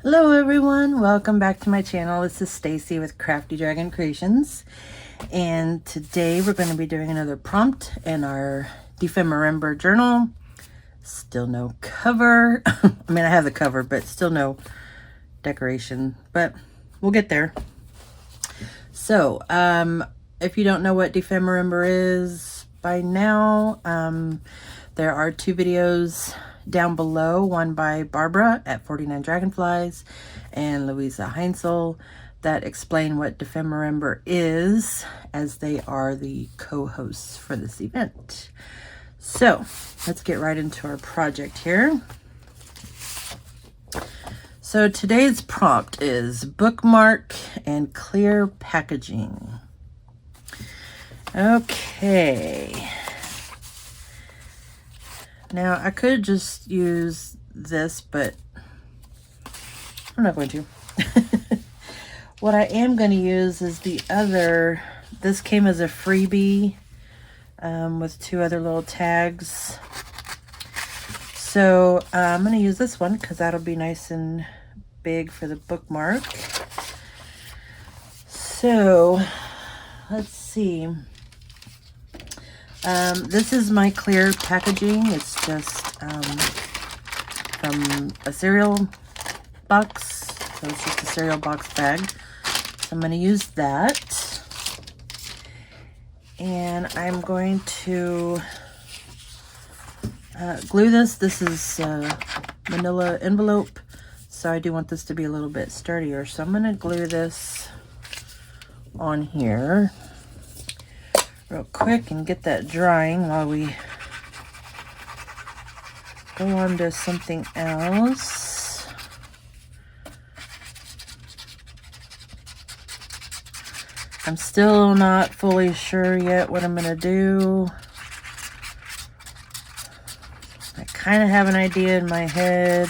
Hello everyone, welcome back to my channel. This is Stacy with Crafty Dragon Creations, and today we're going to be doing another prompt in our Defember journal. Still no cover. I mean, I have the cover, but still no decoration, but we'll get there. So if you don't know what Defember is by now, there are two videos down below, one by Barbara at 49 Dragonflies and Louisa Heinzel, that explain what Defember is, as they are the co-hosts for this event. So let's get right into our project here. So today's prompt is bookmark and clear packaging. Okay. Now, I could just use this, but I'm not going to. What I am going to use is the other. This came as a freebie with two other little tags. So I'm going to use this one because that'll be nice and big for the bookmark. So let's see. This is my clear packaging. It's just from a cereal box. So it's just a cereal box bag. So I'm going to use that. And I'm going to glue this. This is manila envelope. So I do want this to be a little bit sturdier. So I'm going to glue this on here real quick and get that drying while we go on to something else. I'm still not fully sure yet what I'm gonna do. I kind of have an idea in my head.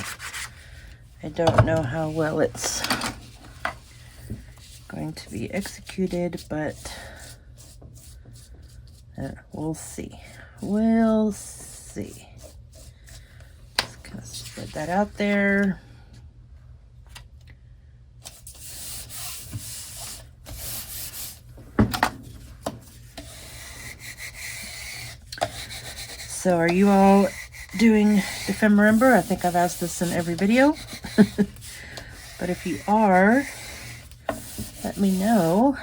I don't know how well it's going to be executed, but we'll see. We'll see. Just kind of spread that out there. So are you all doing Defember? I think I've asked this in every video. But if you are, let me know.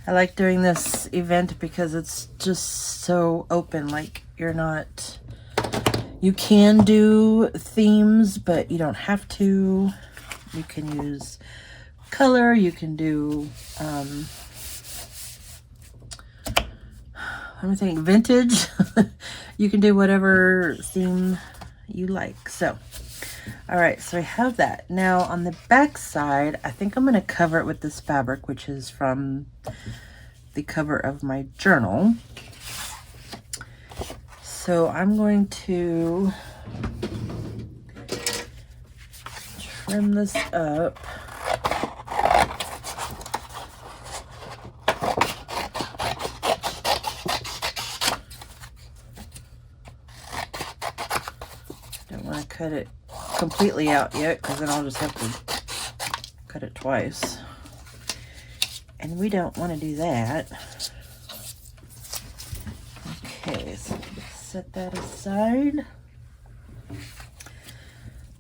I like doing this event because it's just so open. Like, you can do themes, but you don't have to. You can use color, you can do I think vintage. You can do whatever theme you like. So all right, so I have that. Now on the back side, I think I'm going to cover it with this fabric, which is from the cover of my journal. So I'm going to trim this up. Don't want to cut it completely out yet, because then I'll just have to cut it twice, and we don't want to do that. Okay, so set that aside.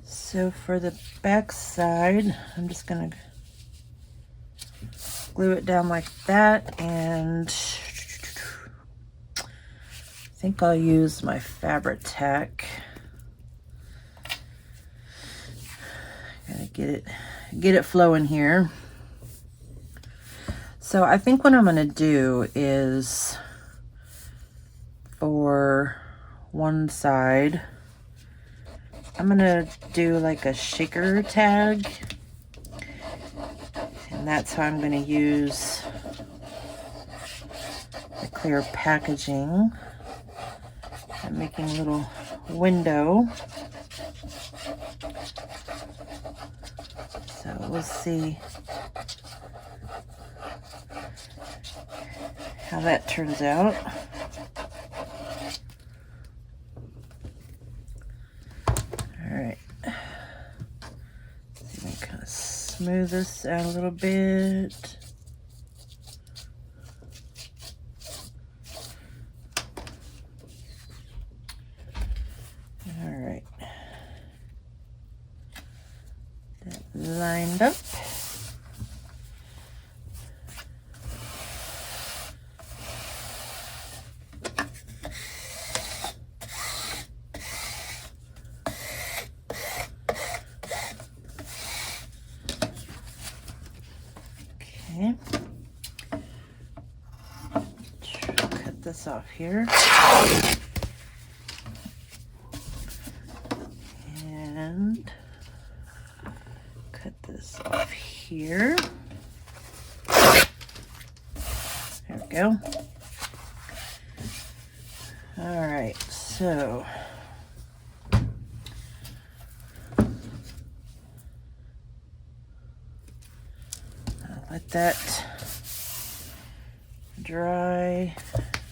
So for the back side, I'm just gonna glue it down like that, and I think I'll use my Fabri-Tac. Gotta get it flowing here. So I think what I'm gonna do is, for one side, I'm gonna do like a shaker tag, and that's how I'm gonna use the clear packaging. I'm making a little window. So we'll see how that turns out. smooth this out a little bit. All right. That lined up. Okay. Cut this off here. And cut this off here. There we go. All right, so I'll let that dry.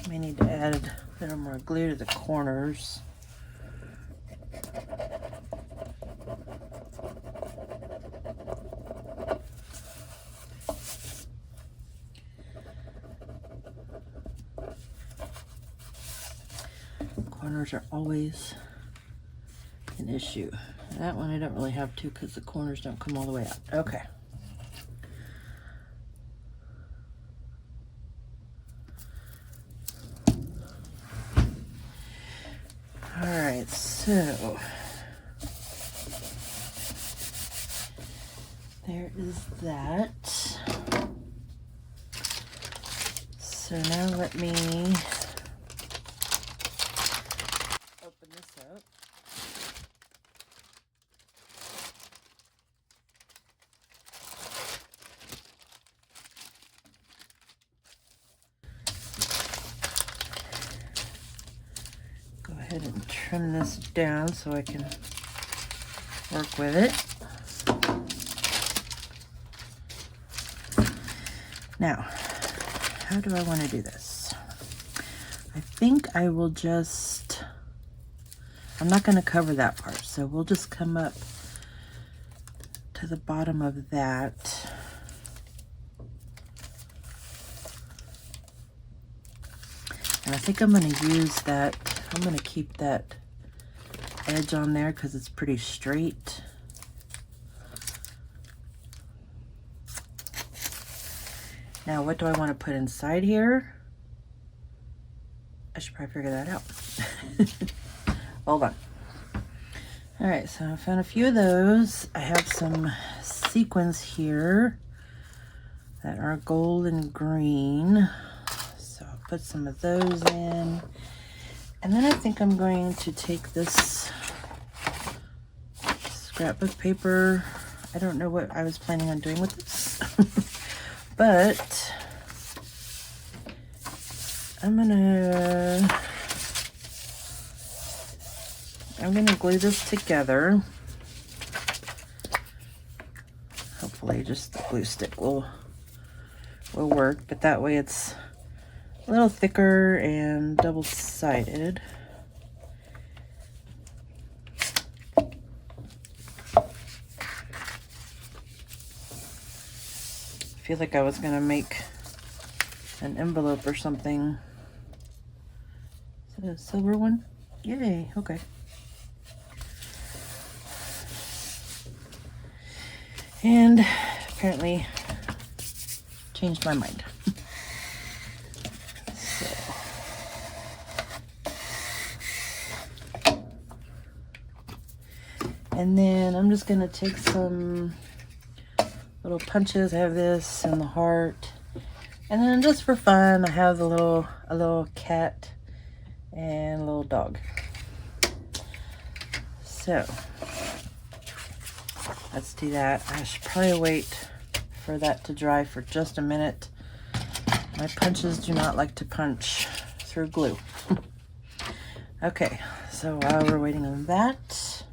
May need to add a little more glue to the corners. Corners are always an issue. That one I don't really have to because the corners don't come all the way out. Okay. All right, so there is that. So now let me open this up. Go ahead and trim this down so I can work with it. Now, how do I want to do this? I think I will just, I'm not going to cover that part, so we'll just come up to the bottom of that. And I think I'm going to use that, I'm going to keep that edge on there because it's pretty straight. Now, what do I want to put inside here? I should probably figure that out. Hold on. All right, so I found a few of those. I have some sequins here that are gold and green. So I'll put some of those in. And then I think I'm going to take this scrapbook paper. I don't know what I was planning on doing with this. But I'm gonna glue this together. Hopefully just the glue stick will work, but that way it's a little thicker and double-sided. I feel like I was gonna make an envelope or something. Is it a silver one? Yay, okay. And apparently changed my mind. And then I'm just gonna take some little punches. I have this and the heart. And then just for fun, I have a little cat and a little dog. So let's do that. I should probably wait for that to dry for just a minute. My punches do not like to punch through glue. Okay, so while we're waiting on that,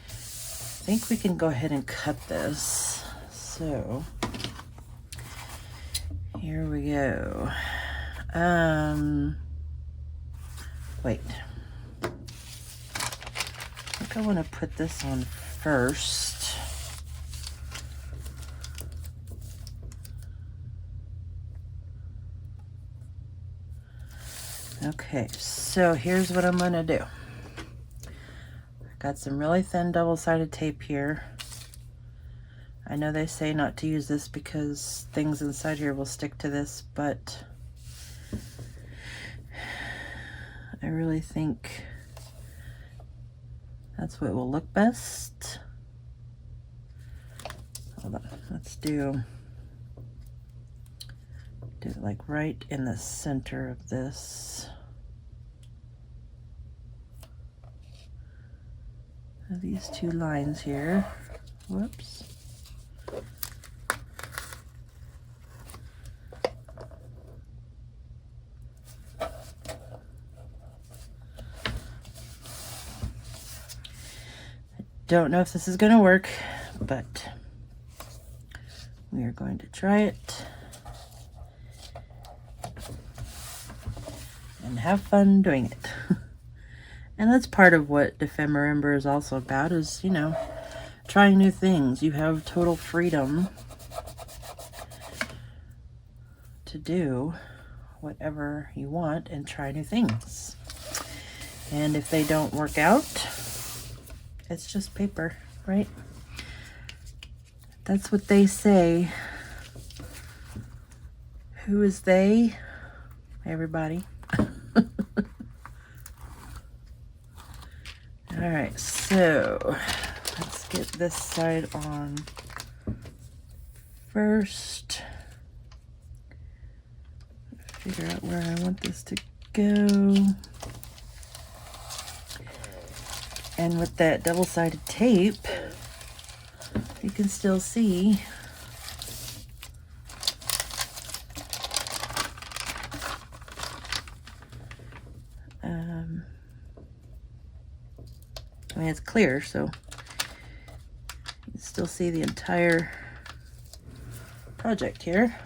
I think we can go ahead and cut this. So here we go. Wait. I think I want to put this on first. Okay, so here's what I'm gonna do. I got some really thin double-sided tape here. I know they say not to use this because things inside here will stick to this, but I really think that's what will look best. Hold on, let's do it like right in the center of this. These two lines here. Whoops. Don't know if this is going to work, but we are going to try it and have fun doing it. And that's part of what Defemember is also about, is, you know, trying new things. You have total freedom to do whatever you want and try new things. And if they don't work out, it's just paper, right? That's what they say. Who is they? Everybody. All right, so let's get this side on first. Figure out where I want this to go. And with that double-sided tape, you can still see I mean, it's clear, so you can still see the entire project here.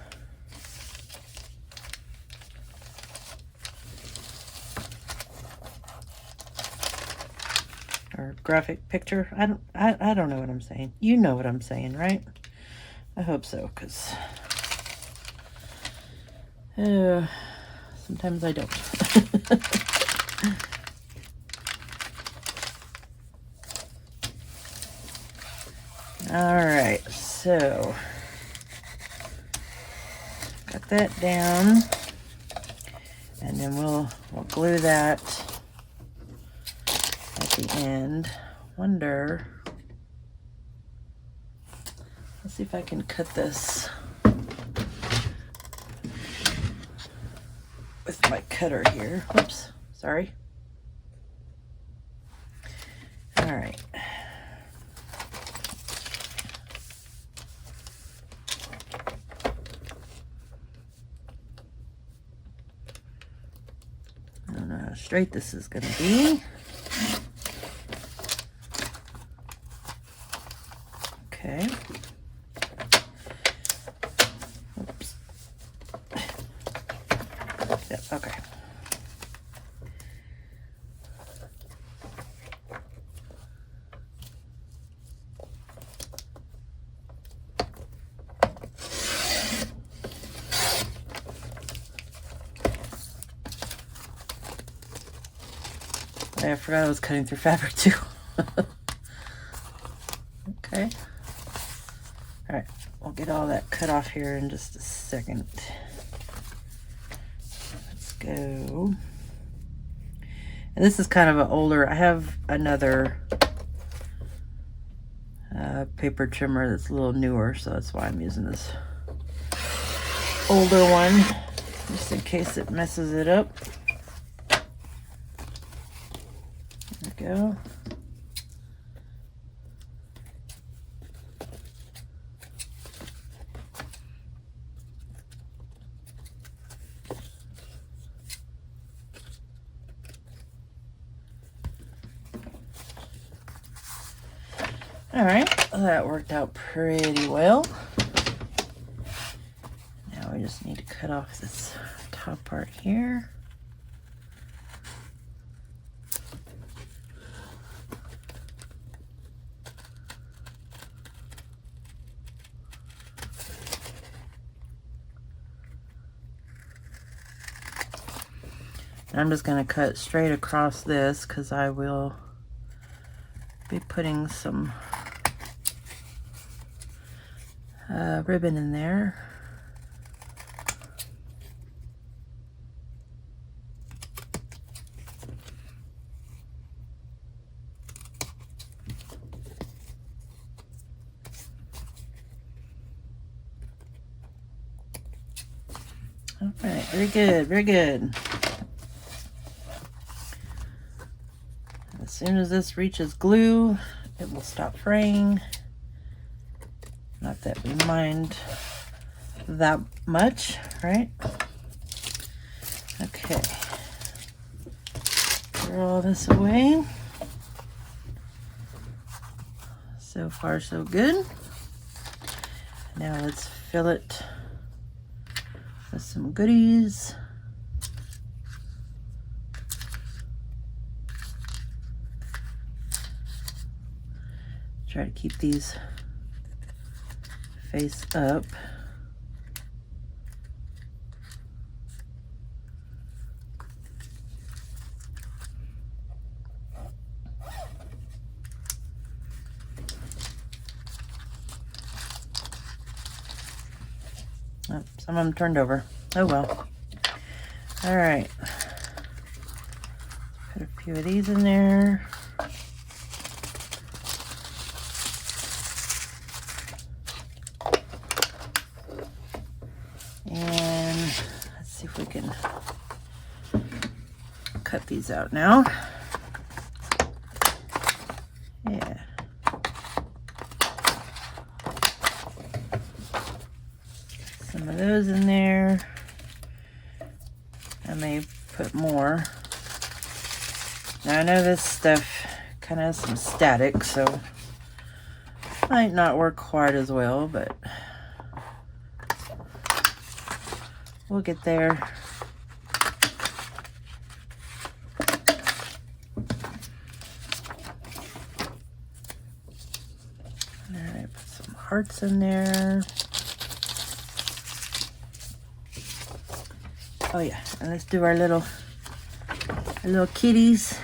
Or graphic picture. I don't know what I'm saying. You know what I'm saying, right? I hope so, because sometimes I don't. All right, so got that down, and then we'll glue that at the end. Wonder, let's see if I can cut this with my cutter here. Whoops, sorry. All right. I don't know how straight this is going to be. Okay. Oops. Yep, okay. I forgot I was cutting through fabric too. Okay. All right, we'll get all that cut off here in just a second. Let's go. And this is kind of an older, I have another paper trimmer that's a little newer, so that's why I'm using this older one, just in case it messes it up. There we go. All right, that worked out pretty well. Now we just need to cut off this top part here. I'm just going to cut straight across this because I will be putting some ribbon in there. All right, very good, very good. As soon as this reaches glue, it will stop fraying. Not that we mind that much, right? Okay. Throw all this away. So far, so good. Now let's fill it with some goodies. Try to keep these face up. Oh, some of them turned over. Oh well. All right. Put a few of these in there. And let's see if we can cut these out now. Yeah. Some of those in there. I may put more. Now I know this stuff kind of has some static, so might not work quite as well, but we'll get there. All right, put some hearts in there. Oh yeah, and let's do our little kitties.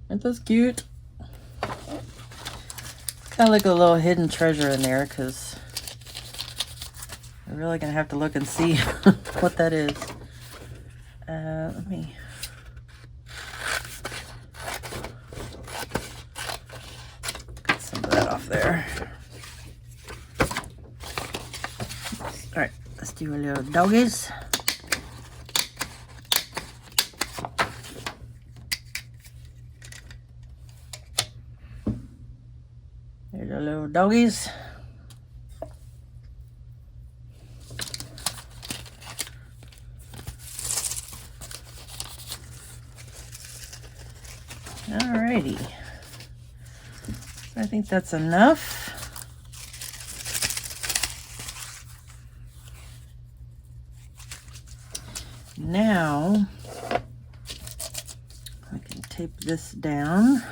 Aren't those cute? Kind of like a little hidden treasure in there because we're really gonna have to look and see what that is. Let me. Get some of that off there. All right, let's do a little doggies. There's our little doggies. Alrighty. I think that's enough. Now I can tape this down.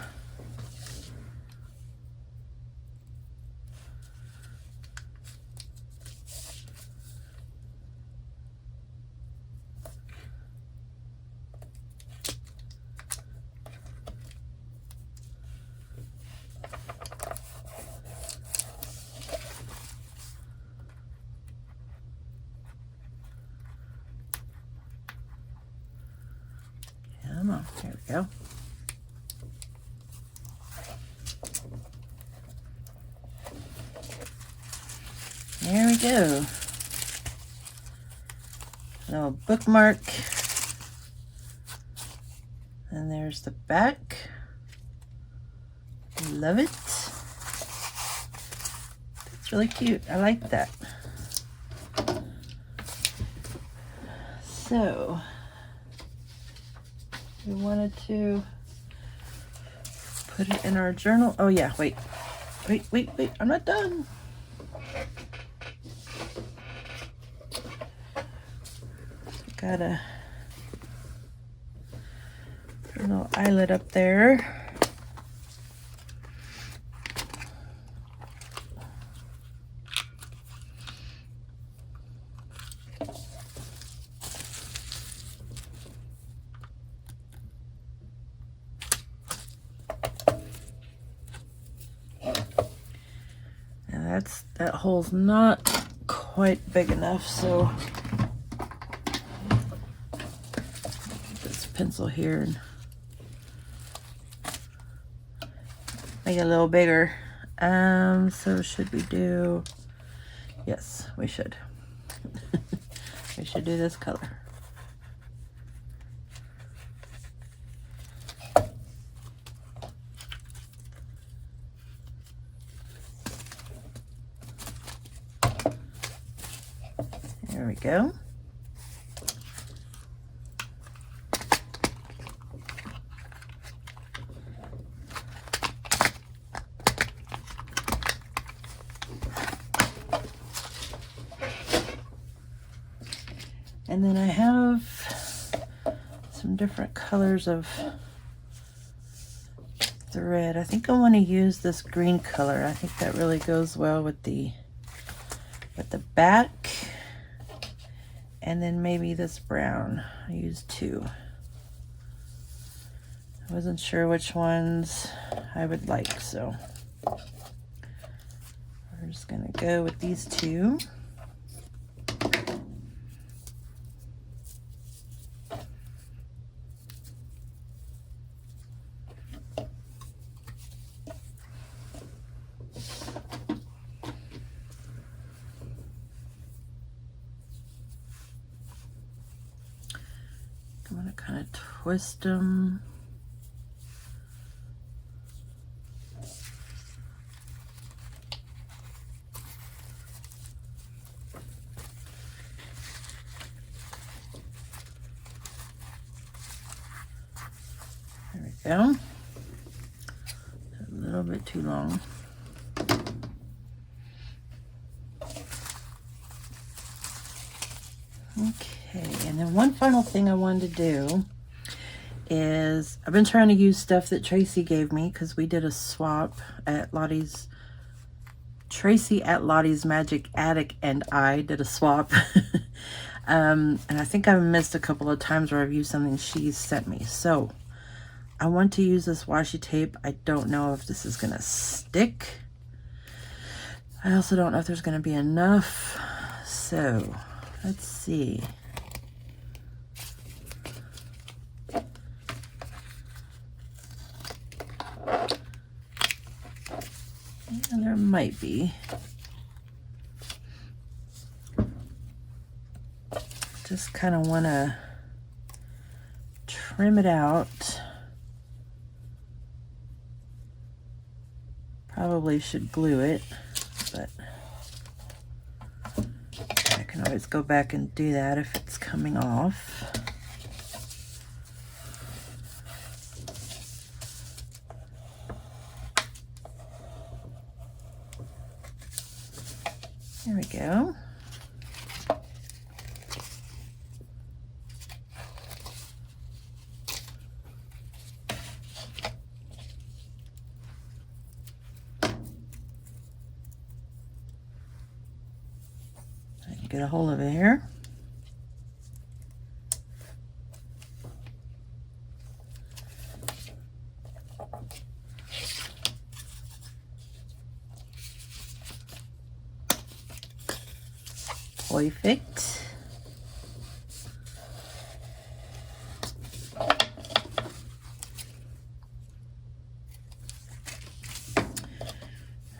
Come on, there we go. There we go. Little bookmark. And there's the back. Love it. It's really cute. I like that. So we wanted to put it in our journal. Oh yeah, wait. I'm not done. Got a little eyelet up there. that hole's not quite big enough, so this pencil here and make it a little bigger. So should we do, yes, we should. We should do this color. There we go. And then I have some different colors of thread. I think I want to use this green color. I think that really goes well with the back. And then maybe this brown. I used two. I wasn't sure which ones I would like, so we're just gonna go with these two. I'm gonna kind of twist them. There we go. A little bit too long. Okay, and then one final thing I wanted to do is I've been trying to use stuff that Tracy gave me because we did a swap at Lottie's. Tracy at Lottie's Magic Attic and I did a swap. And I think I've missed a couple of times where I've used something she sent me. So I want to use this washi tape. I don't know if this is going to stick. I also don't know if there's going to be enough. So let's see. And there might be. Just kind of want to trim it out. Probably should glue it, but I can always go back and do that if it's coming off. There we go. I can get a hold of it here. Perfect.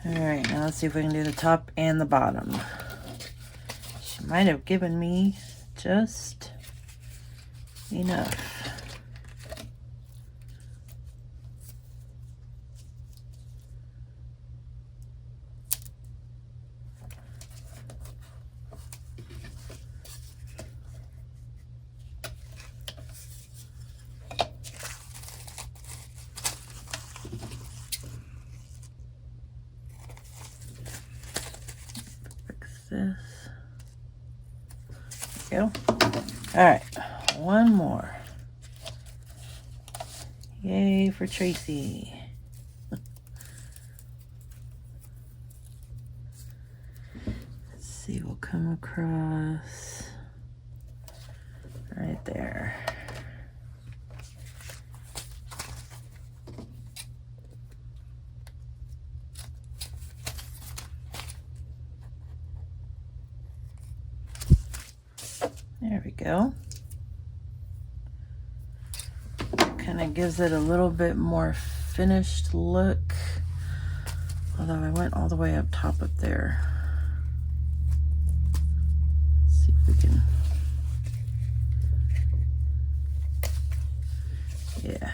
All right, now let's see if we can do the top and the bottom. She might have given me just enough. This. There we go. All right, one more. Yay for Tracy. Let's see, we'll come across right there. There we go. Kind of gives it a little bit more finished look. Although I went all the way up top up there. Let's see if we can. Yeah.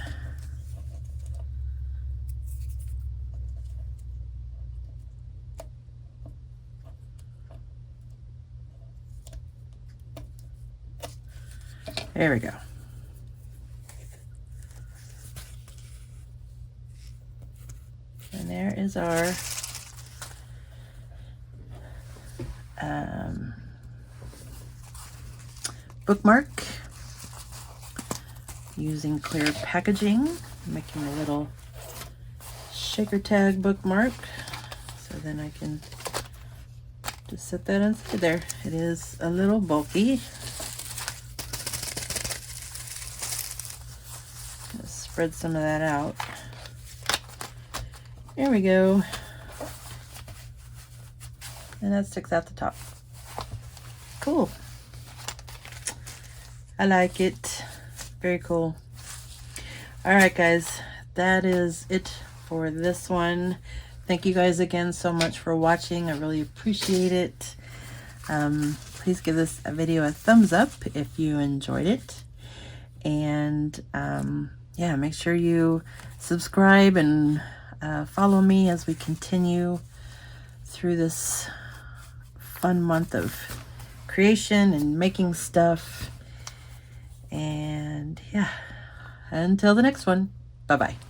There we go. And there is our bookmark using clear packaging, making a little shaker tag bookmark. So then I can just set that inside there. It is a little bulky. Spread some of that out. There we go. And that sticks out the top. Cool. I like it. Very cool. All right, guys. That is it for this one. Thank you guys again so much for watching. I really appreciate it. Please give this video a thumbs up if you enjoyed it. And yeah, make sure you subscribe and follow me as we continue through this fun month of creation and making stuff. And yeah, until the next one, bye-bye.